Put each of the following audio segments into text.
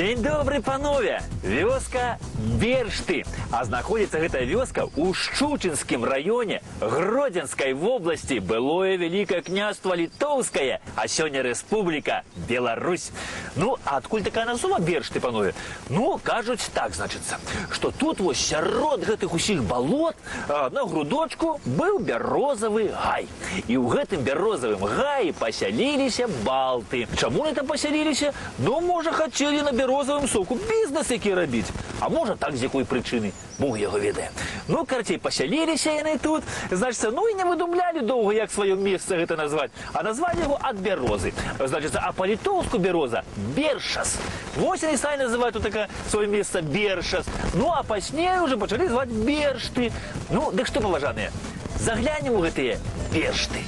Дзень добры, панове! Вёска Бершты. А знаходзіцца гэтая вёска ў Шчучынскім раёне Гродзенскай вобласці. Былое Вялікае княства Літоўскае, а сёння Рэспубліка Беларусь. Ну, а адкуль такая назва Бершты, панове? Ну, кажуць так, значыцца, што тут вось сярод гэтых усіх балот на грудочку быў бярозавы гай. І ў гэтым бярозавым гаі пасяліліся балты. Чаму яны там пасяліліся? Ну, можа, хацелі на бярозавым соку бізнес які рабіць. А можа, так, з якой прычыны. Бог яго ведае. Ну, карацей, пасяліліся яны тут. Значыцца, ну і не выдумлялі доўга, як сваё месца гэта назваць. А назвалі яго ад бярозы. Значыцца, а па-літоўску бяроза – Бершас. Вось яны самі называюць тут такое сваё месца Бершас. Ну, а пазней уже пачалі зваць Бершты. Ну, дык што, паважаныя, заглянем у гэтыя Бершты.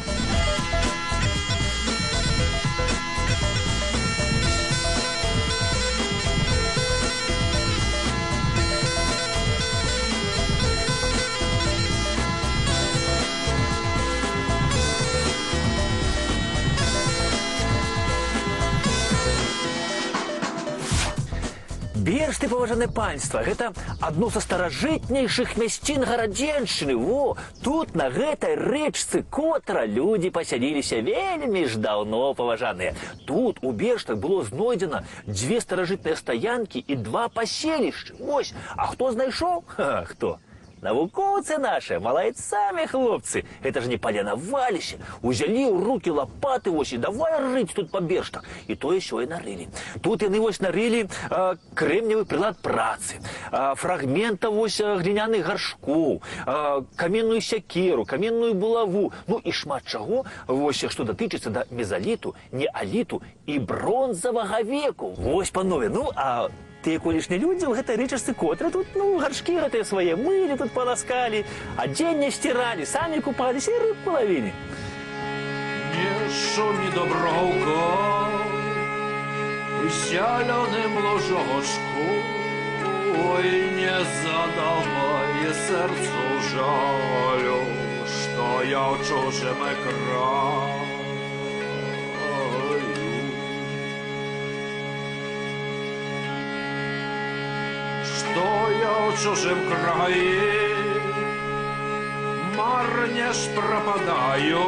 Бершты, паважанае панства, гэта адно са старажытнейшых мясцін гарадзеншчыны. Во, тут, на гэтай рэчцы Котра, людзі пасяліліся вельмі ж даўно, паважаныя. Тут, у Берштах, было знойдзена 2 старажытныя стаянкі і 2 паселішчы. Вось, а хто знайшоў? Хто? Навукоўцы наши, малайцамі хлопцы. Это ж не паленаваліся. Узялі ў рукі лапаты вось і давай рыць тут па Берштах. І тое сёе нарылі. Тут яны вось нарылі крэмневы прылад працы, фрагмента вось гліняных гаршкоў, каменную сякеру, каменную булаву, ну і шмат чаго, вось што датычыцца да мезаліту, неаліту і бронзавага веку. Вось, панове, ну а тыя колішнія людзі ў гэтай рэчачцы Котра тут, ну, гаршкі гэтыя свае мылі тут паласкалі, адзенне сціралі, самі купаліся і рыбку лавілі. Не шумі, доброўка, у зялёным ложочку, ой, не задавай сэрцу жалю, што я ў чужым краю. Что я в чужим крае марне ж пропадаю,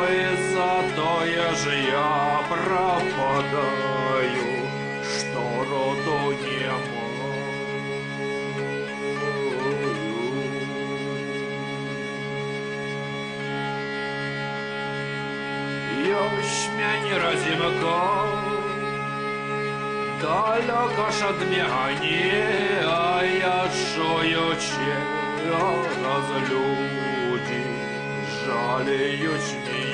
и затое же я пропадаю, что роду не маю. Ёсть мяне разимка, далеко ж от мяне, а я чуючи, раз люди жалеють мене.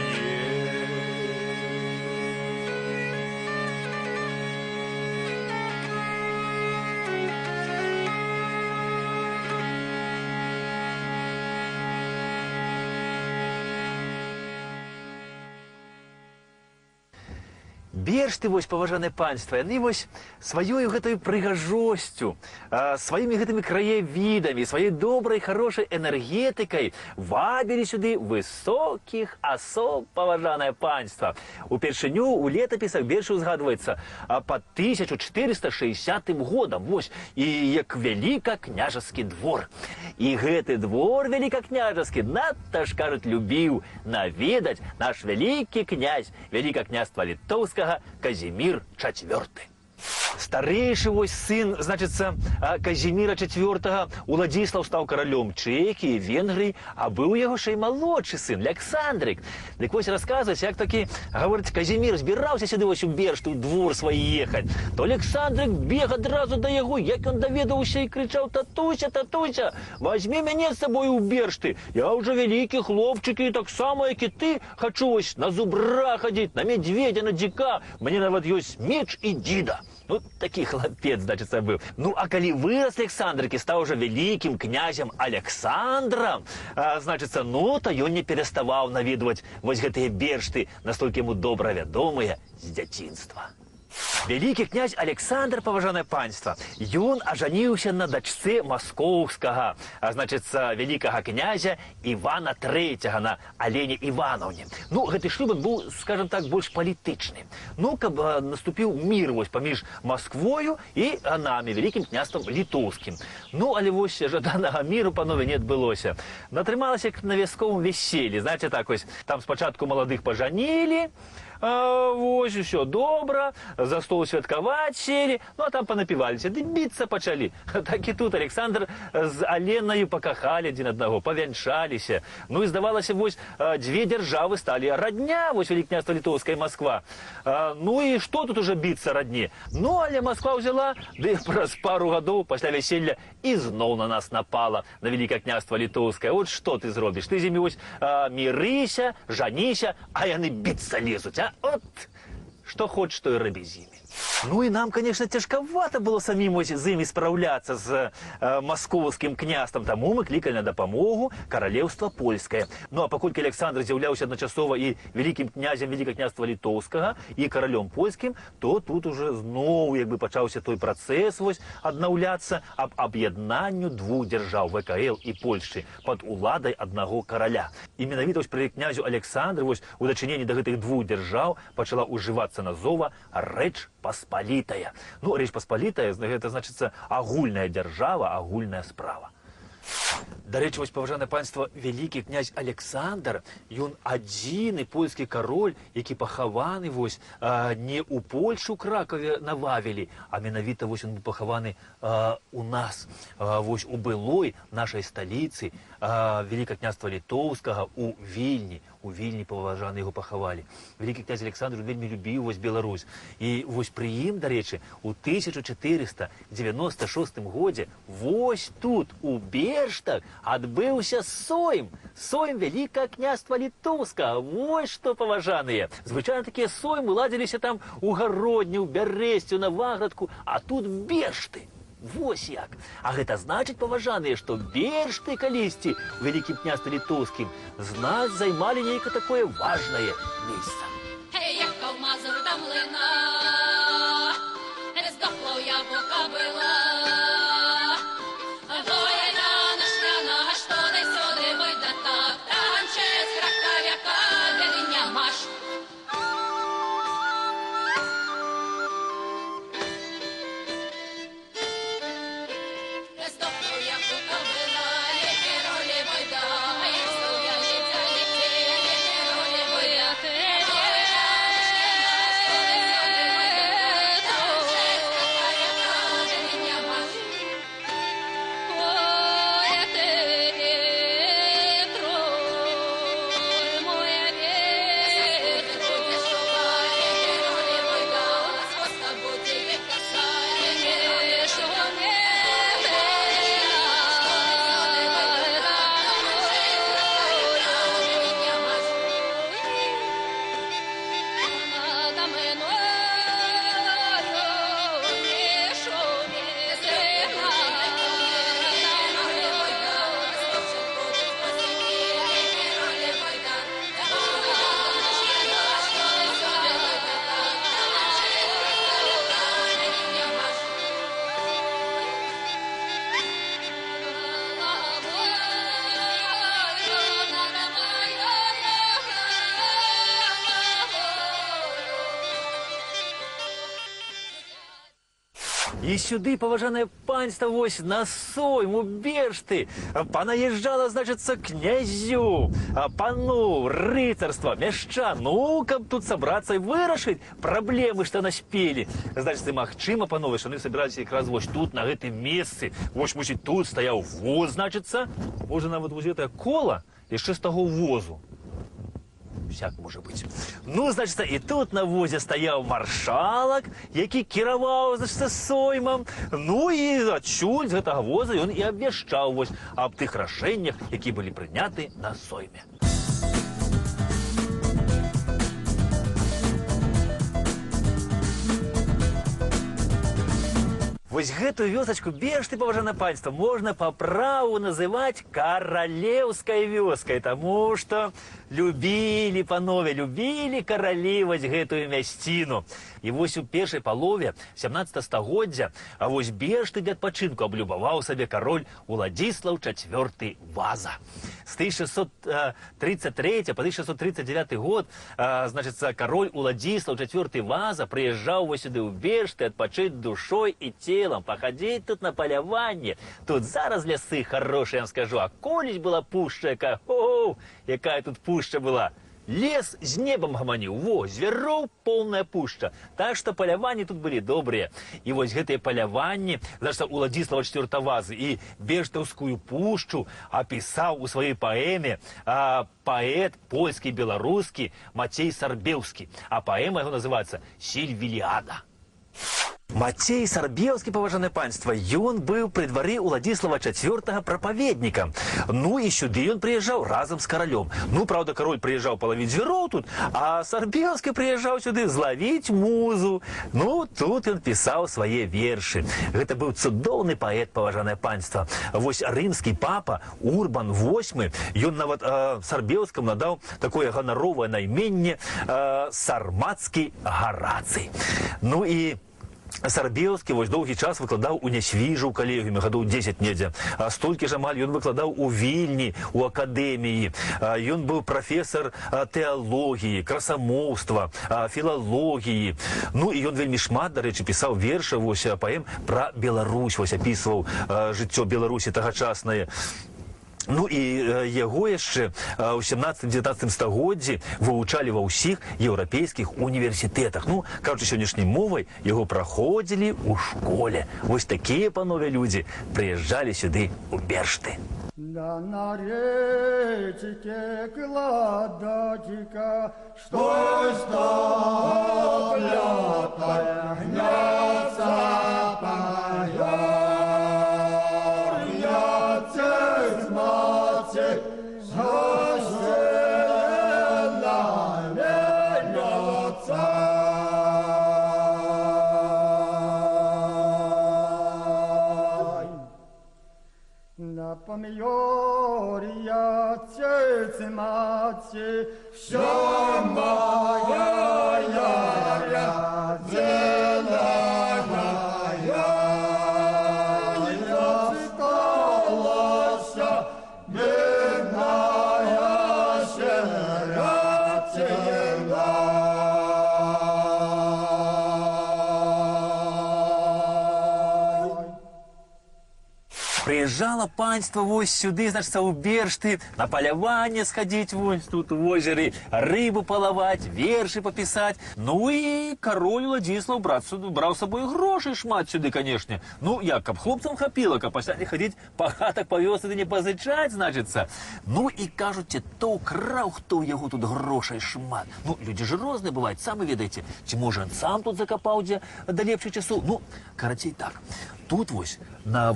Бершты, вось, паважанае панства, яны вось сваёю гэтаю прыгажосцю, сваімі гэтымі краявідамі, сваёй добрай, хорошай энергетыкай вабілі сюды высокіх асоб, паважанае панства. Упершыню у летапісах Бершы ўзгадваецца пад 1460 годам, вось, і як вялікакняжаскі двор. І гэты двор вялікакняжаскі надта ж, кажуць, любіў наведаць наш вялікі князь Вялікакняства Літоўскага Казімір IV. Старейшы вось сын, значыцца, Казіміра IV Уладзіслаў стаў каралём Чэхіі, Венгрыі, а быў яго ще й малодшы сын, Александрик. Дык вось расказваць, як такі, гаворыць, Казімір збіраўся сюды вось у Бершты, у двор свой ехаць, то Александрик бег адразу да яго, як ён даведаўся і крычаў: «Татуся, татуся, возьми мяне з сабой у Бершты, я ўжо вялікі хлопчык і таксама, як і ты, хачу вось на зубра хадзіць, на медведя, на дзіка, мне нават ёсць меч і дзіда». Ну, такі хлапец, значыцца, быў. Ну, а калі вырас Александрик і стаў уже вялікім князем Александрам, значыцца, ну, то ён не пераставаў наведваць вось гэтыя Бершты, настолькі яму добра вядомыя з дзяцінства. Вялікі князь Александр, паважанае панство, ён ажаніўся на дачцы маскоўскага, а значыцца, вялікага князя Івана III на Алене Івановне. Ну, гэты шлюб быў, скажем так, больш палітычны. Ну, каб наступіў мір вось паміж Масквою і нами, вялікім княствам літоўскім. Ну, але вось жаданага міру, панове, не адбылося. Натрымалася як на вясковым вяселлі. Знаете, так вось, там спачатку маладых пажанілі, вось, усё добра, за стол святкаваць сели, ну, а там панапіваліся, ды біцца пачалі. Так і тут Александр з Аленаю пакахалі адзін аднаго, павянчаліся. Ну, і здавалася, вось, дзве дзяржавы сталі радня, вось, вялікі княства літоўская і Масква. Ну, і што тут уже біцца радне? Ну, але Масква ўзяла, ды праз пару гадоў пасля вяселля ізноў на нас напала, на вялікае княства літоўскае. От што ты зробіш? Ты з імі вось мірыся, жаніся, а яны біцца лезуць, а? От, што хочаш, то і рабі з імі. Ну і нам, конечно, цяжкавата было самім з імі спраўляцца, з маскоўскім княствам, таму мы клікалі на дапамогу каралеўства польскае. Ну а паколькі Александр з'яўляўся адначасова і вялікім князем вялікага княства літоўскага, і каралём польскім, то тут уже зноў як бы пачаўся той працэс вось аднаўляцца аб аб'яднанню двух дзяржаў ВКЛ і Польшчы пад уладай аднаго караля. І менавіта вось пры князю Александру вось у дачыненні да гэтых двух дзяржаў пачала ўжывацца назова Рэч Паспалітая. Ну, Рэч Паспалітая, гэта значыцца агульная дзяржава, агульная справа. Дарэчы, вось, паважанае панство, вялікі князь Александр, ён адзіны польскі кароль, які пахаваны вось не ў Польшу, Кракаве на Вавелі, а менавіта вось ён пахаваны у нас, вось у былой нашай сталіцы, вялікага княства літоўскага у Вільні. У Вільні, паважаны, яго пахавалі. Вялікі князь Александр вельмі любіў вось Беларусь. І вось пры ім, дарэчы, у 1496 годзе вось тут, у Берштах, адбыўся сойм. Сойм вялікага княства літоўскага. Вось што, паважаныя. Звычайна такія соймы ладзіліся там у Гародні, у Бярэсці, у Наваградку, а тут Бершты. Вось як. А гэта значыць, паважаныя, што Бершты калісьці у вялікім княстве літоўскім знаць займалі нейка такое важнае месца. Гей, як ковмазур до млина, здохло яблука было. Воїна нашляна, що дай сюди вийде так, там через Кракав'яка вяління маш. Здохло яблука было, які ролі вийде, а як стояліться літі, які ролі вийде. І сюды, паважанае панство, вось на сойм у Бершты панаязджала, значыцца, князю, паноў, рыцарства, мяшчан, ну, каб тут сабрацца і вырашыць праблемы, што наспелі. Значыцца, магчыма, панове, што яны сабіраліся якраз вось тут, на гэтым месцы. Вось, мусіць, тут стаяў воз, значыцца, можа, нават вось гэтае кола яшчэ з таго возу. Всяк можа быць. Ну, значыцца, і тут на возе стаяў маршалак, які кіраваў, значыцца, соймам. Ну, і адчуль з гэтага воза ён і абвяшчаў вось аб тых рашэннях, якія былі прыняты на сойме. Вось гэтую вёсачку Бершты, паважанае панство, можна па праву называць каралеўскай вёскай, таму што любілі, панове, любілі каралі вось гэтую мясціну. І вось у першай палове 17 стагоддзя, а вось Бешты для адпачынку аблюбаваў сабе кароль Уладзіслаў IV Ваза. З 1633 по 1639 год, значыцца, кароль Уладзіслаў IV Ваза прыязджаў вось сюды ў Бешты адпачыць душой і целам, пахадзіць тут на паляванне. Тут зараз лясы хорошыя, я вам скажу, а колись была пушча, якая тут пушча была. Лес з небом гаманіў, во, звяроў поўная пушча. Так што паляванні тут былі добрыя. І вось гэтыя паляванні, значыцца, Уладзіслава IV Вазы і Бештаўскую пушчу апісаў у сваёй паэме паэт польскі, беларускі Мацей Сарбеўскі. А паэма яго называецца «Сільвіліада». Мацей Сарбеўскі, паважанае панства, ён быў пры двары Уладзіслава IV прапаведнікам. Ну і сюды ён прыязджаў разам з каралём. Ну, праўда, кароль прыязджаў палавіць звяроў тут, а Сарбеўскі прыязджаў сюды злавіць музу. Ну, тут ён пісаў свае вершы. Гэта быў цудоўны паэт, паважанае панства. Вось рымскі папа Урбан VIII, ён нават Сарбеўскаму надаў такое ганаровае найменне Сармацкі Гарацый. Ну і Сарбеўскі вось доўгі час выкладаў у Нясвіжы ў калегіуме, гадоў 10 недзе. А столькі ж амаль ён выкладаў у Вільні, у акадэміі. Ён быў прафесар тэалогіі, красамоўства, філалогіі. Ну і ён вельмі шмат, дарэчы, пісаў вершы, вось паэм пра Беларусь, вось апісваў жыццё Беларусі тагачаснае. Ну і яго яшчэ ў 17-19 стагоддзі вывучалі ва ўсіх еўрапейскіх універсітэтах. Ну, кажучы сённяшняй мовай, яго праходзілі ў школе. Вось такія, панове, людзі прыязджалі сюды ў Бешты. На речке кладочка, что стоплятая, гнется поя. Помьёрья цельцы мати, все моя я зеленая, и засталася бедная сиротина. Прыязджала панства вось сюды, значыцца, ў Бешты, на паляванне схадзіць вось тут у возеры, рыбу палаваць, вершы папісаць. Ну і кароль Уладзіслаў браў з сабой грошай шмат сюды, канешне. Ну, як, каб хлопцам хапіла, каб пасля не хадзіць па хатах па вёсцы ды не пазычаць, значыцца. Ну і кажуце, то ўкраў хто ў яго тут грошай шмат. Ну, людзі ж розныя бываюць, самі ведаеце. Ці можа ён сам тут закапаў, дзе да лепшай часу? Ну, карацей так. Тут вось на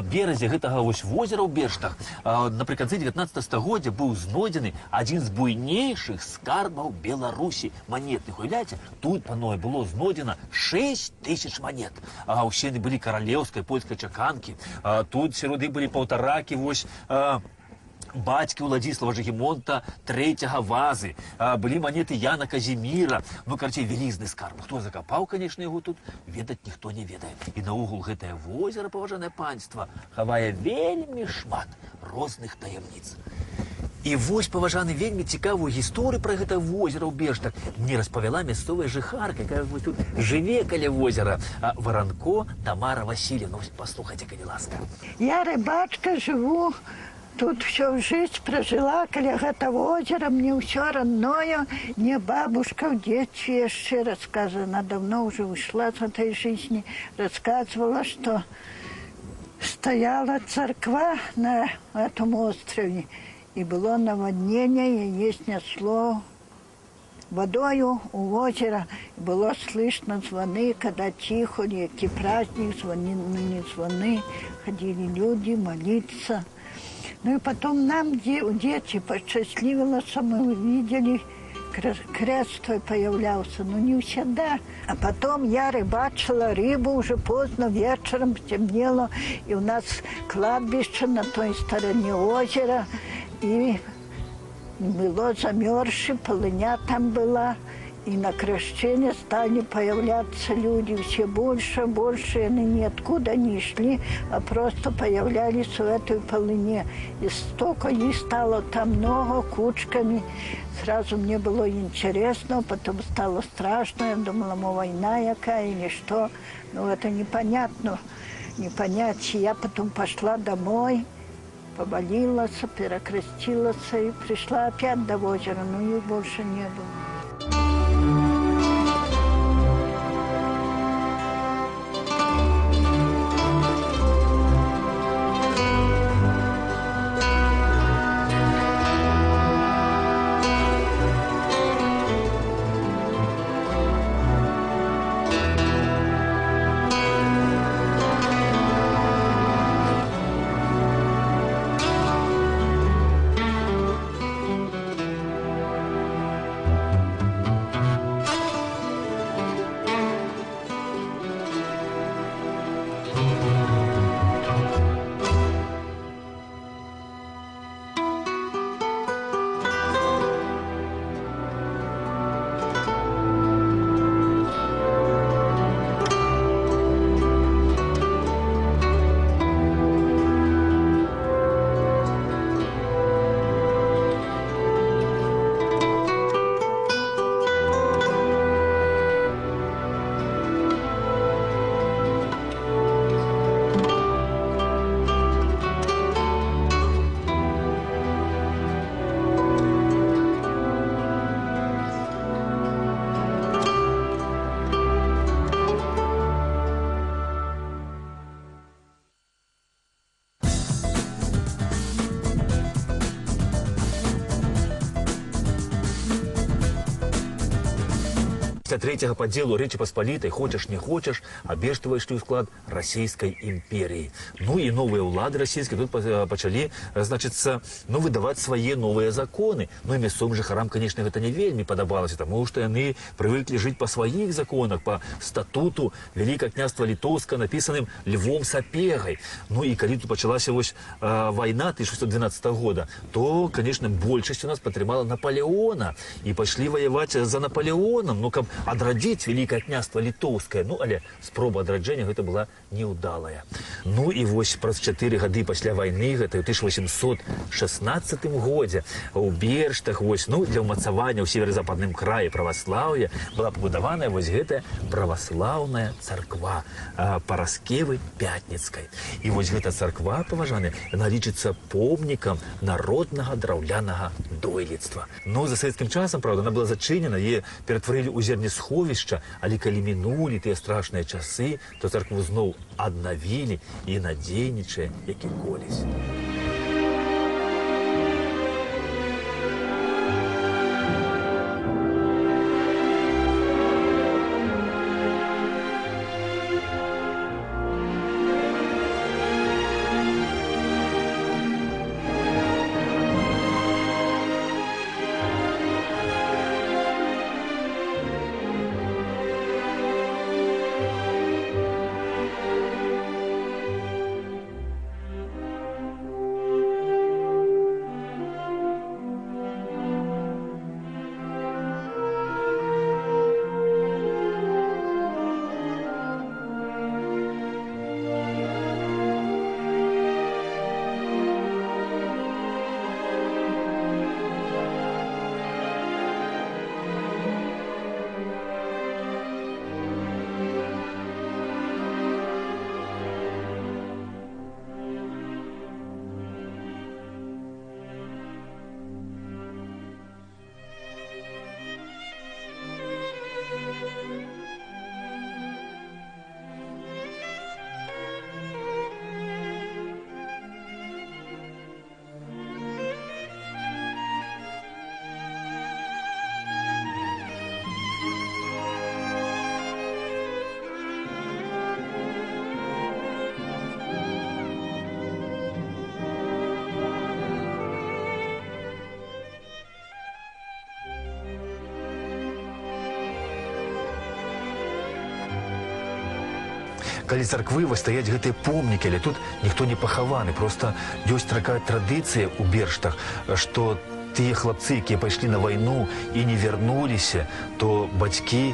беразе гэтага вось возера ў Бештах напрыканцы 19 стагоддзя быў знойдзены адзін з буйнейшых скарбаў Беларусі манетных. Уяўляеце, тут, панове, было знойдзена 6000 манет. Усе яны былі каралеўскай польскай чаканкі. Тут сярод іх былі паўтаракі вось бацькі Уладзіслава Жыгімонта III Вазы, былі манеты Яна Казіміра. Ну, карацей, вялізны скарб. Хто закапаў, канешне, яго тут, ведаць ніхто не ведае. І наогул гэтае возера, паважанае панства, хавае вельмі шмат розных таямніц. І вось, паважаны, вельмі цікавую гісторыю пра гэта возера ў Бештах мне распавяла мясцовая жыхарка, якая вось тут жыве каля возера, Варанко Тамара Васильевна. Паслухайце, калі ласка. Я рыбачка, жыву. Тут всю жизнь прожила, каля гэтага озера, мне ўсё родное, мне бабушка в детстве яшчэ рассказывала, давно уже ушла с этой жизни, рассказывала, что стояла церква на этом острове, и было наводнение, и есть несло водою у озера, и было слышно звоны, когда тихо, який праздник, звонили звоны, ходили люди молиться. Ну и потом нам, дети, посчастливилось, мы увидели, крест твой появлялся, но не всегда. А потом я рыбачила рыбу, уже поздно, вечером темнело, и у нас кладбище на той стороне озера, и было замерзши, полыня там была. И на крещение стали появляться люди все больше, больше. И они ниоткуда не шли, а просто появлялись в этой полыне. И столько их стало там много, кучками. Сразу мне было интересно, потом стало страшно. Я думала, война якая или что. Ну, это непонятно, не понять. Я потом пошла домой, помолилась, перекрестилась и пришла опять до озера, но их больше не было. Третьего по делу Речи Посполитой, хочешь не хочешь, обештываешь ты в склад Российской империи. Ну и новые улады российские тут почали, значит, выдавать свои новые законы. Ну и мясцовым жыхарам, конечно, это не вельми подобалось, потому что они привыкли жить по своих законах, по статуту Великого княжества Литовского, написанным Львом Сапегой. Ну и когда тут началась война 1612 года, то, конечно, большесть у нас потримала Наполеона. И пошли воевать за Наполеоном. Ну, как адрадзіць Великое княжество Литовское. Ну, але спроба адраджэння гэта была неудалая. Ну і вось праз 4 гады пасля вайны, гэта ў 1816 годзе, у Берштах, вось, ну, для ўмацавання ў северо-западным краі праваслаўя была пабудаваная вось гэтая праваслаўная царква Параскевы Пятніцкай. І вось гэта царква, паважаны, яна лічыцца помнікам народнага драўлянага дойлідства. Ну, за савецкім часам, правда, она была зачынена, яе ператварылі ў зернесховішча, але калі мінулі тыя страшныя часы, то царкву зноў аднавілі і надзейнічае, як і колісь. Калі царквы вось стаяць гэтыя помнікі, але тут ніхто не пахаваны. Проста ёсць такая традыцыя ў Берштах, што тыя хлопцы, якія пайшлі на вайну і не вярнуліся, то бацькі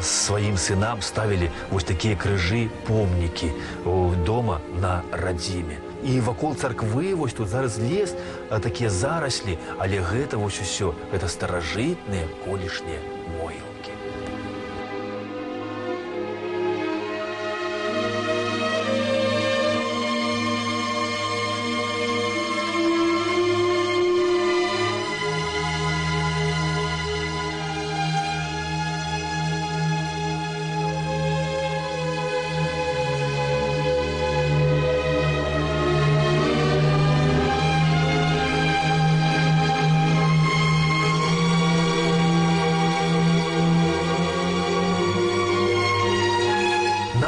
сваім сынам ставілі вось такія крыжы, помнікі дома на радзіме. І вакол царквы вось тут зараз лес, такія зараслі, але гэта вось усё, гэта старажытныя колішнія могілкі.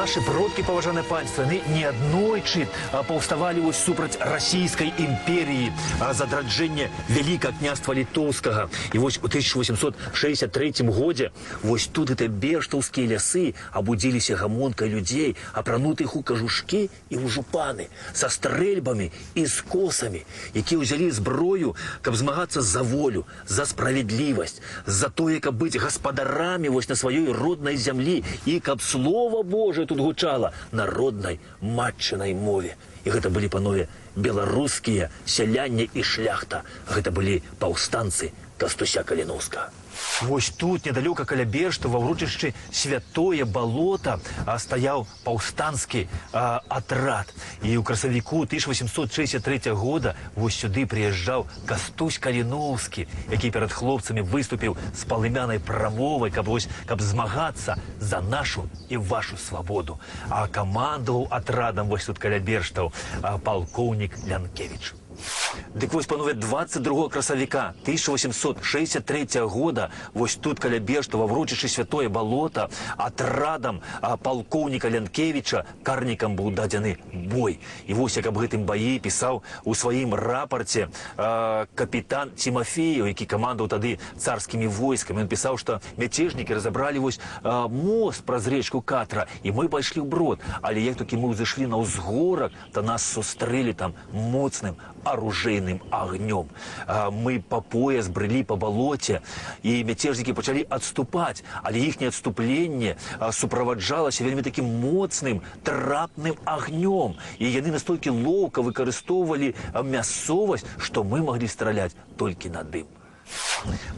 Наши продки, паважанае панство, яны неаднойчы паўставалі вось супраць расійскай імперіі за адраджэнне Вялікага княства Літоўскага. І вось у 1863 годзе вось тут гэтыя берштаўскія лясы абудзіліся гамонкай людзей, апранутых у кажушкі і ў жупаны, са стрэльбамі і з косамі, якія ўзялі зброю, каб змагацца за волю, за справядлівасць, за тое, каб быць гаспадарамі вось на сваёй роднай зямлі і каб Слова Божае тут гучала на роднай матчынай мове. І гэта былі, панове, беларускія сяляне і шляхта. Гэта былі паўстанцы Кастуся Каліноўскага. Вось тут, недалёка каля Бершту, ва ўрочышчы Святое Балота, стаяў паўстанскі атрад. І ў красавіку 1863 года вось сюды прыязджаў Кастусь Каліноўскі, які перад хлопцамі выступіў з палымянай прамовай, каб змагацца за нашу і вашу свабоду. А камандаваў атрадам вось тут каля Берштаў палкоўнік Лянкевіч. Дык вось, панове, 22 красавіка 1863 года вось тут каля Бершту ва ўрочышчы Святое Балота атрадам палкоўніка Лянкевіча карнікам быў дадзены бой. І вось як аб гэтым баі пісаў у сваім рапарце капітан Тимофеев, які камандаваў тады царскімі войскамі. Ён пісаў, што мяцежнікі разабралі вось мост праз рэчку Катра, і мы пайшлі ў брод. Але як толькі мы ўзышлі на ўзгорак, то нас сустрэлі там моцным оружейным огнем. Мы по пояс брели по болоте, и мяцежнікі пачалі адступаць, але іхняе адступленне суправаджалася вельмі таким моцным трапным огнем. І яны настолькі лоўка выкарыстоўвалі мясцовасць, што мы маглі страляць толькі на дым.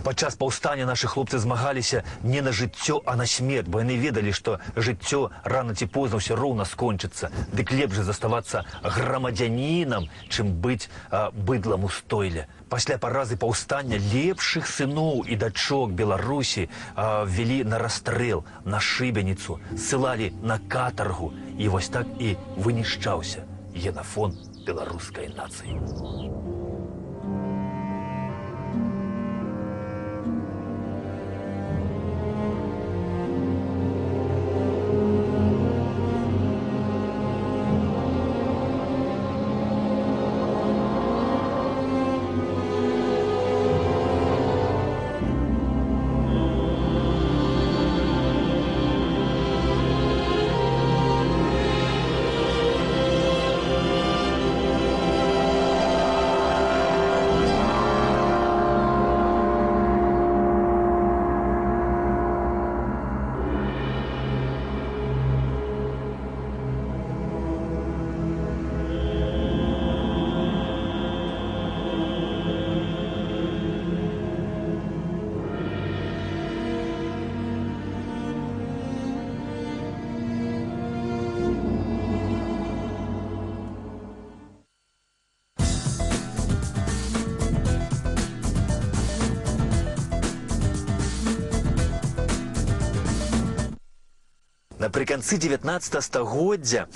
Падчас паўстання нашы хлопцы змагаліся не на жыццё, а на смерць, бо яны ведалі, што жыццё рана ці позна ўсё роўна скончыцца. Дык лепш заставацца грамадзянінам, чым быць быдлам у стойле. Пасля паразы паўстання лепшых сыноў і дачок Беларусі ввялі на расстрэл, на шыбеніцу, ссылалі на катаргу. І вось так і вынішчаўся генафон беларускай нацыі. Напрыканцы 19 стагоддзя,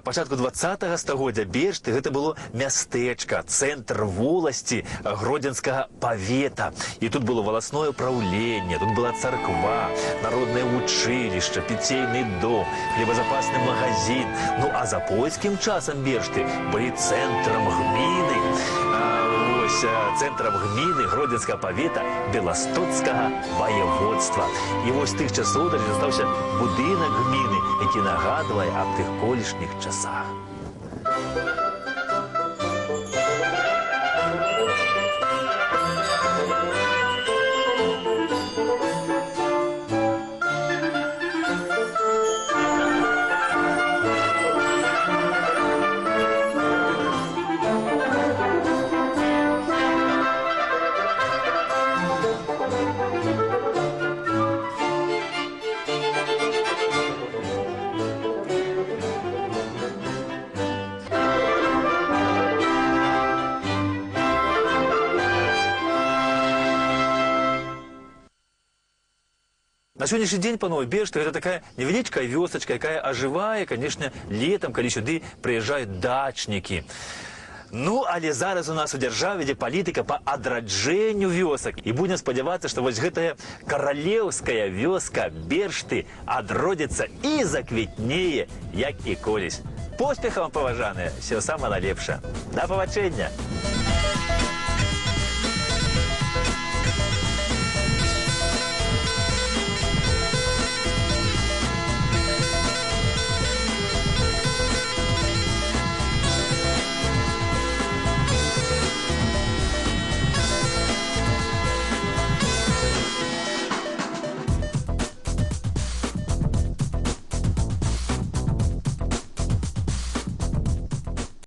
пачатку 20 стагоддзя Бершты гэта было мястэчка, цэнтр воласці Гродзенскага павета. І тут было валасное праўленне, тут была царква, народнае вучылішча, піцейны дом, хлебазапасны магазин. Ну а за польскім часам Бершты былі цэнтрам гміны. Цэнтрам гміны Гродзенскага павета Беластоцкага ваяводства. І вось тых часоў даже застаўся будынак гміны, які нагадвае аб тых колішніх часах. сённяшні дзень, панове, Бершты – это такая невеличкая вёсачка, якая ажывае, конечно, летом, калі сюды прыязджаюць дачнікі. Ну, але зараз у нас у дзяржаве ідзе палітыка па адраджэнню вёсак. І будзем спадзявацца, што вось гэтая каралеўская вёска Бершты адродзіцца і заквітнее, як і колісь. Поспехаў вам, паважаныя, всего самого найлепшага. Да пабачэння!